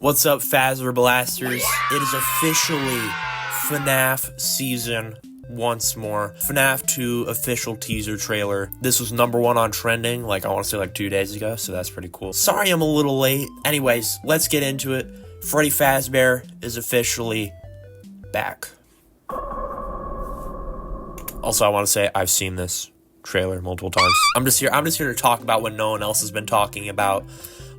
What's up, Fazzer Blasters? It is officially FNAF season once more. FNAF 2 official teaser trailer. This was #1 on trending, I want to say 2 days ago, so that's pretty cool. Sorry I'm a little late. Anyways, let's get into it. Freddy Fazbear is officially back. Also, I want to say I've seen this trailer multiple times. I'm just here to talk about what no one else has been talking about.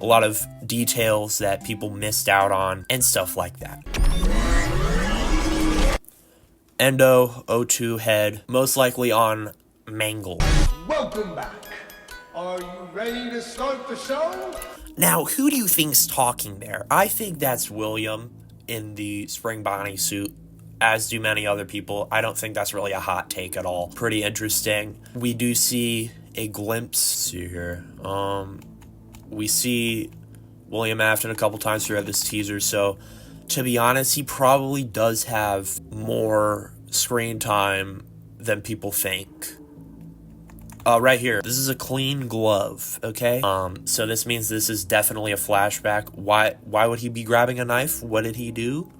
A lot of details that people missed out on and stuff like that. Endo, O2 head, most likely on Mangle. Welcome back. Are you ready to start the show? Now, who do you think's talking there? I think that's William in the Spring Bonnie suit, as do many other people. I don't think that's really a hot take at all. Pretty interesting. We do see a glimpse. Let's see here. We see William Afton a couple times throughout this teaser, so to be honest, he probably does have more screen time than people think. Right here, this is a clean glove, okay? So this means this is definitely a flashback. Why would he be grabbing a knife? What did he do?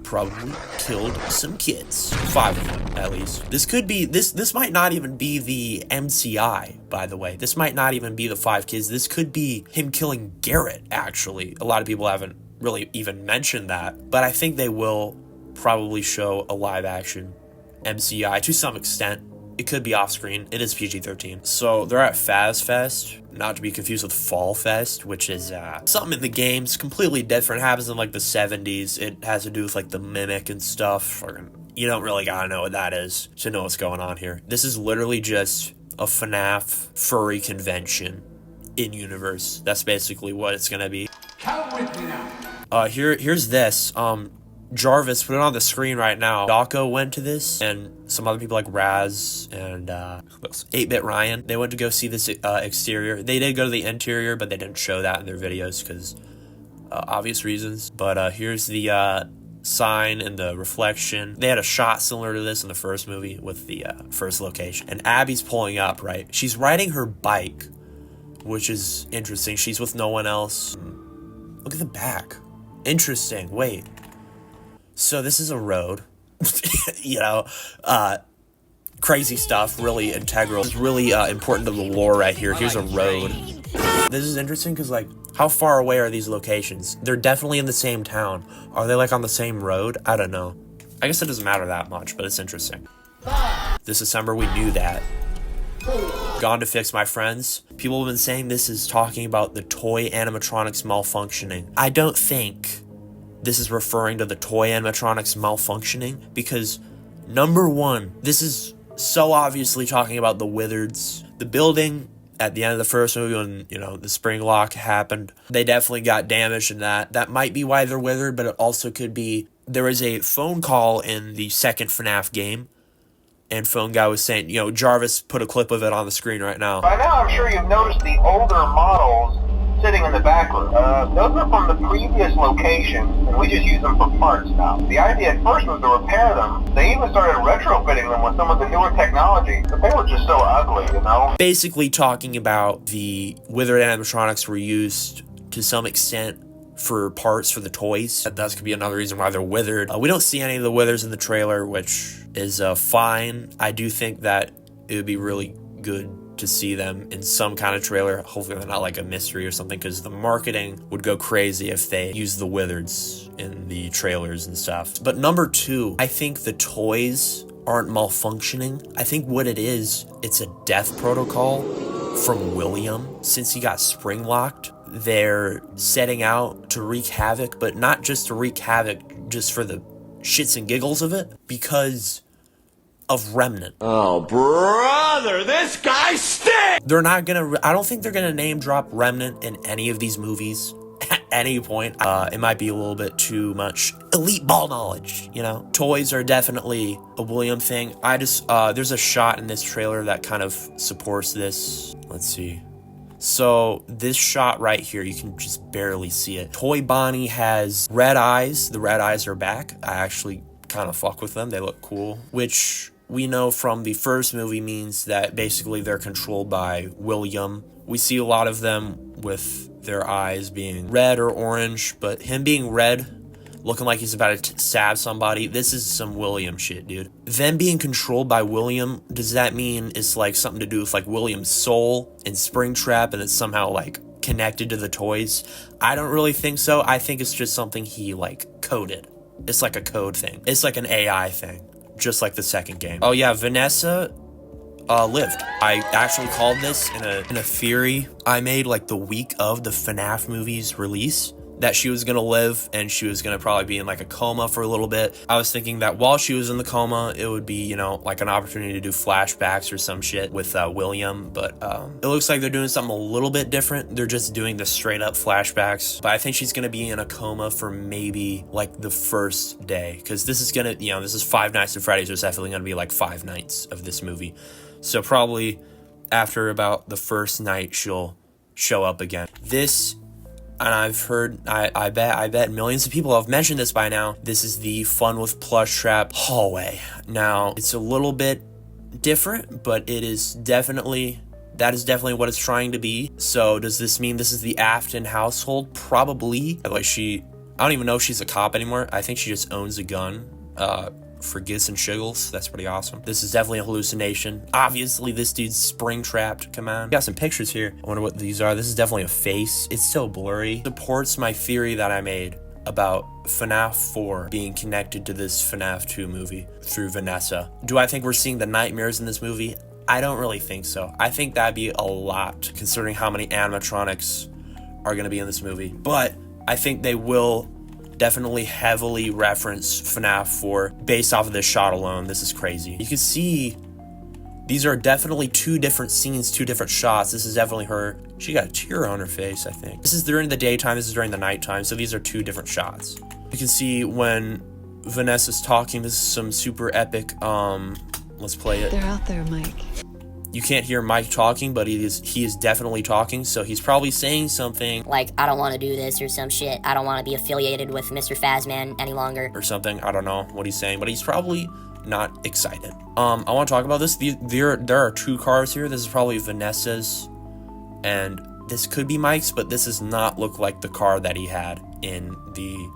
Probably killed some kids. 5 of them, at least. This could be, this might not even be the MCI, by the way. This might not even be the 5 kids. This could be him killing Garrett, actually. A lot of people haven't really even mentioned that, but I think they will probably show a live action MCI to some extent. It could be off screen. It is PG-13. So they're at Faz Fest, not to be confused with Fall Fest, which is something in the games completely different. It happens in the 70s. It has to do with the mimic and stuff. You don't really gotta know what that is to know what's going on here. This is literally just a FNAF furry convention in universe. That's basically what it's gonna be. Count with me now. Here's this. Jarvis, put it on the screen right now. Dawko went to this, and some other people like Raz and 8-Bit Ryan. They went to go see this exterior. They did go to the interior, but they didn't show that in their videos because obvious reasons. But here's the sign and the reflection. They had a shot similar to this in the first movie with the first location. And Abby's pulling up, right? She's riding her bike, which is interesting. She's with no one else. Look at the back. Interesting. Wait. So this is a road, crazy stuff, really integral. It's really important to the lore right here. Here's a road. This is interesting because, how far away are these locations? They're definitely in the same town. Are they, on the same road? I don't know. I guess it doesn't matter that much, but it's interesting. This December, we knew that. Gone to Fix My Friends. People have been saying this is talking about the toy animatronics malfunctioning. I don't think this is referring to the toy animatronics malfunctioning because, #1, this is so obviously talking about the Withereds. The building at the end of the first movie when, the spring lock happened, they definitely got damaged in that. That might be why they're withered, but it also could be there was a phone call in the second FNAF game, and phone guy was saying, Jarvis put a clip of it on the screen right now. By now, I'm sure you've noticed the older models sitting in the back room. Those are from the previous location, and we just use them for parts now. The idea at first was to repair them. They even started retrofitting them with some of the newer technology, but they were just so ugly, Basically talking about the Withered animatronics were used to some extent for parts for the toys. That could be another reason why they're withered. We don't see any of the withers in the trailer, which is fine. I do think that it would be really good to see them in some kind of trailer. Hopefully they're not a mystery or something, because the marketing would go crazy if they used the Withereds in the trailers and stuff. But #2, I think the toys aren't malfunctioning. I think what it is, it's a death protocol from William. Since he got spring locked, they're setting out to wreak havoc, but not just to wreak havoc just for the shits and giggles of it, because of Remnant. Oh, brother, this guy stinks! They're not gonna, I don't think they're gonna name drop Remnant in any of these movies at any point. It might be a little bit too much elite ball knowledge, Toys are definitely a William thing. There's a shot in this trailer that kind of supports this. Let's see. So this shot right here, you can just barely see it. Toy Bonnie has red eyes. The red eyes are back. I actually kind of fuck with them. They look cool, which we know from the first movie means that basically they're controlled by William. We see a lot of them with their eyes being red or orange, but him being red, looking like he's about to stab somebody, this is some William shit, dude. Them being controlled by William, does that mean it's like something to do with like William's soul in Springtrap and it's somehow like connected to the toys? I don't really think so. I think it's just something he like coded. It's like a code thing. It's like an AI thing, just like the second game. Oh yeah, Vanessa lived. I actually called this in a theory I made like the week of the FNAF movie's release, that she was gonna live and she was gonna probably be in like a coma for a little bit. I was thinking that while she was in the coma, it would be, you know, like an opportunity to do flashbacks or some shit with William, but it looks like they're doing something a little bit different. They're just doing the straight up flashbacks, but I think she's gonna be in a coma for maybe like the first day, because this is gonna, you know, this is Five Nights at Freddy's. There's definitely gonna be like 5 nights of this movie, so probably after about the first night she'll show up again. This, and I've heard, I bet millions of people have mentioned this by now, this is the Fun with Plush Trap hallway. Now, it's a little bit different, but it is definitely, that is definitely what it's trying to be. So does this mean this is the Afton household? Probably. Like I don't even know if she's a cop anymore. I think she just owns a gun. For gigs and shiggles. That's pretty awesome. This is definitely a hallucination. Obviously, this dude's spring-trapped. Come on. Got some pictures here. I wonder what these are. This is definitely a face. It's so blurry. Supports my theory that I made about FNAF 4 being connected to this FNAF 2 movie through Vanessa. Do I think we're seeing the nightmares in this movie? I don't really think so. I think that'd be a lot, considering how many animatronics are going to be in this movie. But I think they will definitely heavily reference FNAF 4 based off of this shot alone. This is crazy. You can see these are definitely 2 different scenes, 2 different shots. This is definitely her. She got a tear on her face, I think. This is during the daytime, this is during the nighttime, so these are 2 different shots. You can see when Vanessa's talking, this is some super epic, let's play it. They're out there, Mike. You can't hear Mike talking, but he is definitely talking, so he's probably saying something. Like, I don't want to do this or some shit. I don't want to be affiliated with Mr. Fazman any longer. Or something. I don't know what he's saying, but he's probably not excited. I want to talk about this. There are 2 cars here. This is probably Vanessa's, and this could be Mike's, but this does not look like the car that he had in the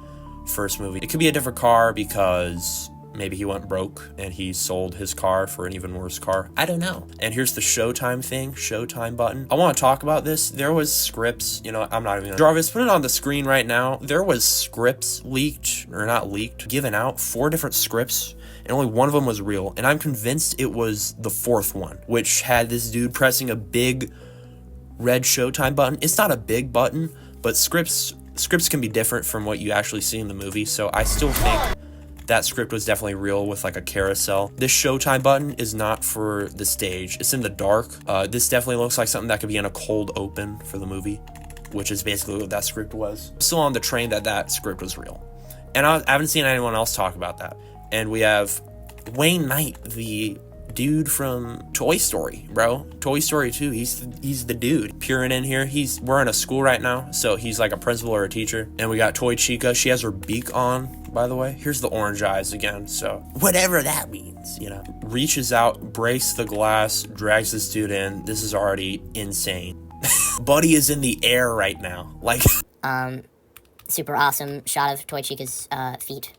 first movie. It could be a different car because maybe he went broke and he sold his car for an even worse car. I don't know. And here's the Showtime thing, Showtime button. I want to talk about this. There was scripts, you know, I'm not even gonna... Jarvis, put it on the screen right now. There was scripts leaked, or not leaked, given out, 4 different scripts, and only one of them was real. And I'm convinced it was the 4th one, which had this dude pressing a big red Showtime button. It's not a big button, but scripts can be different from what you actually see in the movie, so I still think that script was definitely real with like a carousel. This Showtime button is not for the stage. It's in the dark. This definitely looks like something that could be in a cold open for the movie, which is basically what that script was. I'm still on the train that script was real. And I haven't seen anyone else talk about that. And we have Wayne Knight, the dude from Toy Story, bro. Toy Story 2, he's the dude. Peering in here, we're in a school right now, so he's like a principal or a teacher. And we got Toy Chica. She has her beak on, by the way. Here's the orange eyes again, so whatever that means, you know. Reaches out, breaks the glass, drags this dude in. This is already insane. Buddy is in the air right now. Like Super awesome shot of Toy Chica's feet.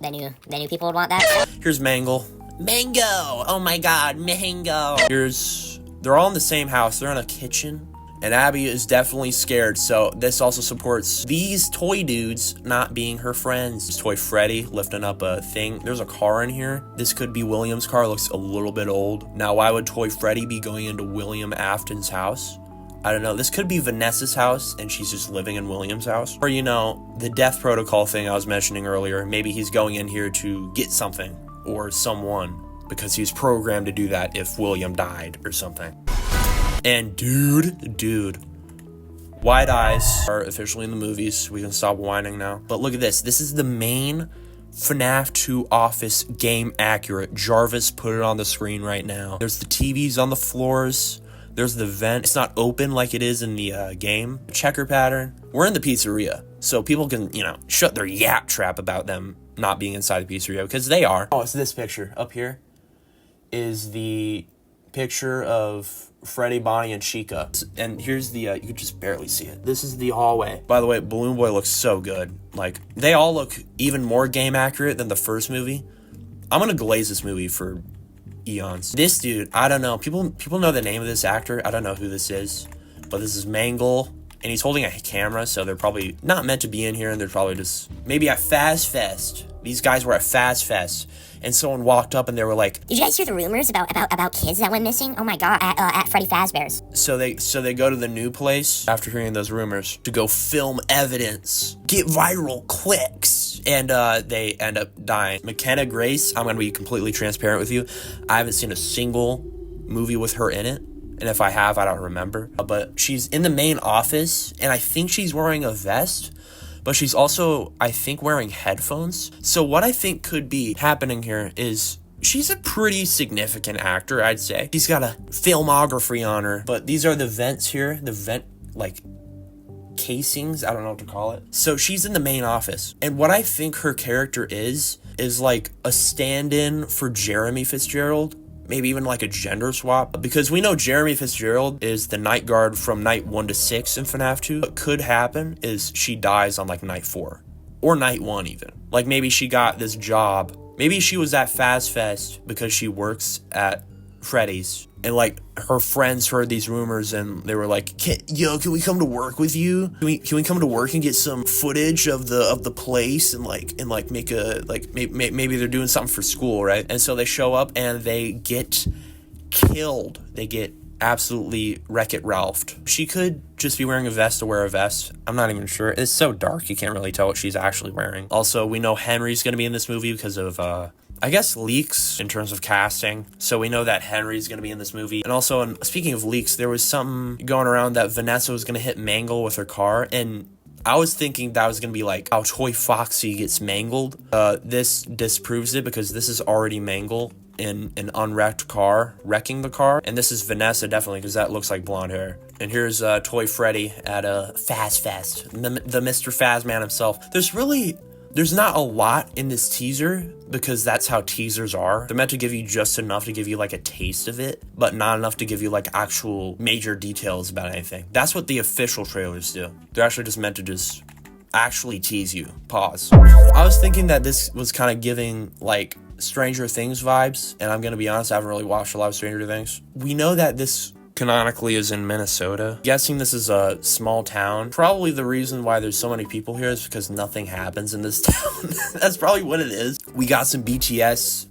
They knew people would want that. Here's Mango. Oh my god, Mango. They're all in the same house. They're in a kitchen. And Abby is definitely scared, so this also supports these toy dudes not being her friends. It's Toy Freddy lifting up a thing. There's a car in here. This could be William's car. It looks a little bit old. Now, why would Toy Freddy be going into William Afton's house? I don't know. This could be Vanessa's house, and she's just living in William's house. Or, you know, the death protocol thing I was mentioning earlier. Maybe he's going in here to get something or someone because he was programmed to do that if William died or something. And dude, wide eyes are officially in the movies. We can stop whining now. But look at this. This is the main FNAF 2 office game accurate. Jarvis put it on the screen right now. There's the TVs on the floors. There's the vent. It's not open like it is in the game. Checker pattern. We're in the pizzeria, so people can, you know, shut their yap trap about them not being inside the pizzeria, because they are. Oh, it's this picture up here is the picture of Freddy, Bonnie, and Chica. And here's the, you can just barely see it. This is the hallway. By the way, Balloon Boy looks so good. Like, they all look even more game accurate than the first movie. I'm gonna glaze this movie for eons. This dude, I don't know. People know the name of this actor. I don't know who this is. But this is Mangle. And he's holding a camera, so they're probably not meant to be in here, and they're probably just maybe at Faz Fest. These guys were at Faz Fest, and someone walked up and they were like, "Did you guys hear the rumors about kids that went missing? Oh my god, at Freddy Fazbear's." So they go to the new place after hearing those rumors to go film evidence, get viral clicks, and they end up dying. McKenna Grace, I'm gonna be completely transparent with you. I haven't seen a single movie with her in it. And if I have, I don't remember. But she's in the main office, and I think she's wearing a vest, but she's also, I think, wearing headphones. So what I think could be happening here is she's a pretty significant actor, I'd say. She's got a filmography on her, but these are the vents here, the vent, like, casings, I don't know what to call it. So she's in the main office, and what I think her character is like a stand-in for Jeremy Fitzgerald. Maybe even like a gender swap, because we know Jeremy Fitzgerald is the night guard from night 1 to 6 in FNAF 2. What could happen is she dies on like night 4 or night 1 even. Like maybe she got this job. Maybe she was at Faz Fest because she works at Freddy's, and like her friends heard these rumors and they were like, can we come to work with you? Can we come to work and get some footage of the place and make a, like, maybe they're doing something for school, right? And so they show up and they get killed. They get absolutely Wreck-It Ralphed. She could just be wearing a vest to wear a vest. I'm not even sure. It's so dark you can't really tell what she's actually wearing. Also, we know Henry's gonna be in this movie because of I guess leaks in terms of casting. So we know that Henry's going to be in this movie. And also, speaking of leaks, there was something going around that Vanessa was going to hit Mangle with her car. And I was thinking that was going to be like how Toy Foxy gets mangled. This disproves it because this is already Mangle in an unwrecked car, wrecking the car. And this is Vanessa definitely because that looks like blonde hair. And here's Toy Freddy at a Faz Fest, the Mr. Fazman himself. There's not a lot in this teaser because that's how teasers are. They're meant to give you just enough to give you like a taste of it, but not enough to give you like actual major details about anything. That's what the official trailers do. They're actually just meant to just actually tease you. Pause. I was thinking that this was kind of giving like Stranger Things vibes, and I'm gonna be honest, I haven't really watched a lot of Stranger Things. We know that this canonically is in Minnesota. Guessing this is a small town. Probably the reason why there's so many people here is because nothing happens in this town. That's probably what it is. We got some BTS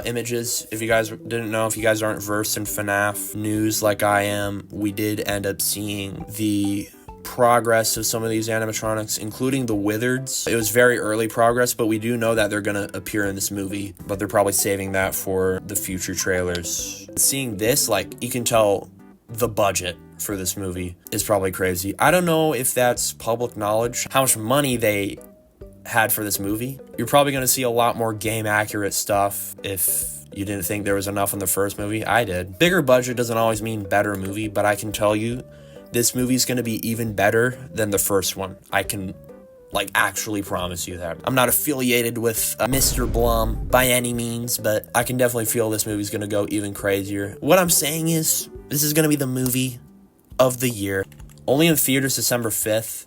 images. If you guys didn't know, if you guys aren't versed in FNAF news like I am, we did end up seeing the progress of some of these animatronics, including the Withereds. It was very early progress, but we do know that they're gonna appear in this movie, but they're probably saving that for the future trailers. Seeing this, like, you can tell the budget for this movie is probably crazy. I don't know if that's public knowledge, how much money they had for this movie. You're probably going to see a lot more game accurate stuff if you didn't think there was enough in the first movie. I did. Bigger budget doesn't always mean better movie, but I can tell you this movie's going to be even better than the first one. I can like actually promise you that. I'm not affiliated with Mr. Blum by any means, but I can definitely feel this movie's going to go even crazier. What I'm saying is this is going to be the movie of the year. Only in theaters December 5th,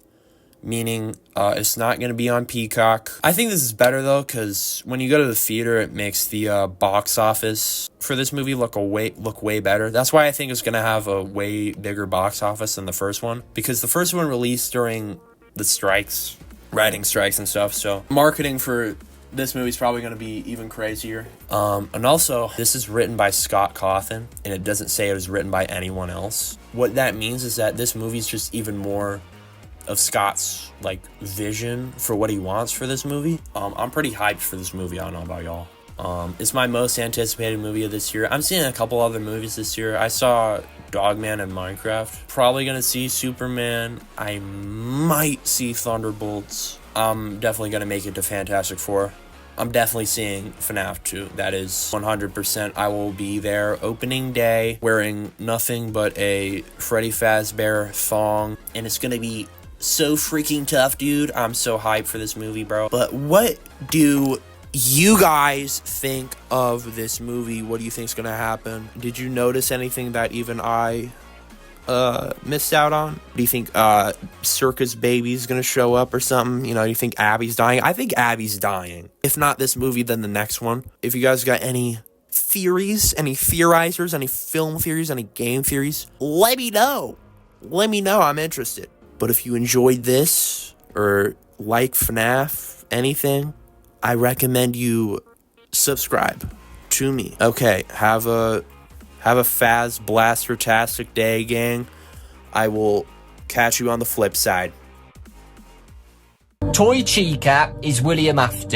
meaning it's not going to be on Peacock. I think this is better though, because when you go to the theater, it makes the box office for this movie look way better. That's why I think it's going to have a way bigger box office than the first one, because the first one released during the strikes, writing strikes and stuff, so marketing for this movie's probably going to be even crazier. And also, this is written by Scott Cawthon, and it doesn't say it was written by anyone else. What that means is that this movie's just even more of Scott's like vision for what he wants for this movie. I'm pretty hyped for this movie. I don't know about y'all. It's my most anticipated movie of this year. I'm seeing a couple other movies this year. I saw Dogman and Minecraft. Probably gonna see Superman. I might see Thunderbolts. I'm definitely gonna make it to Fantastic Four. I'm definitely seeing FNAF 2. That is 100%. I will be there opening day wearing nothing but a Freddy Fazbear thong, and it's gonna be so freaking tough, dude. I'm so hyped for this movie, bro. But what do you guys think of this movie? What do you think is going to happen? Did you notice anything that even I missed out on? Do you think Circus Baby's going to show up or something? You know, do you think Abby's dying? I think Abby's dying. If not this movie, then the next one. If you guys got any theories, any theorizers, any film theories, any game theories, let me know. Let me know. I'm interested. But if you enjoyed this or like FNAF, anything, I recommend you subscribe to me. Okay, have a Faz Blaster-tastic day, gang. I will catch you on the flip side. Toy Chica is William Afton.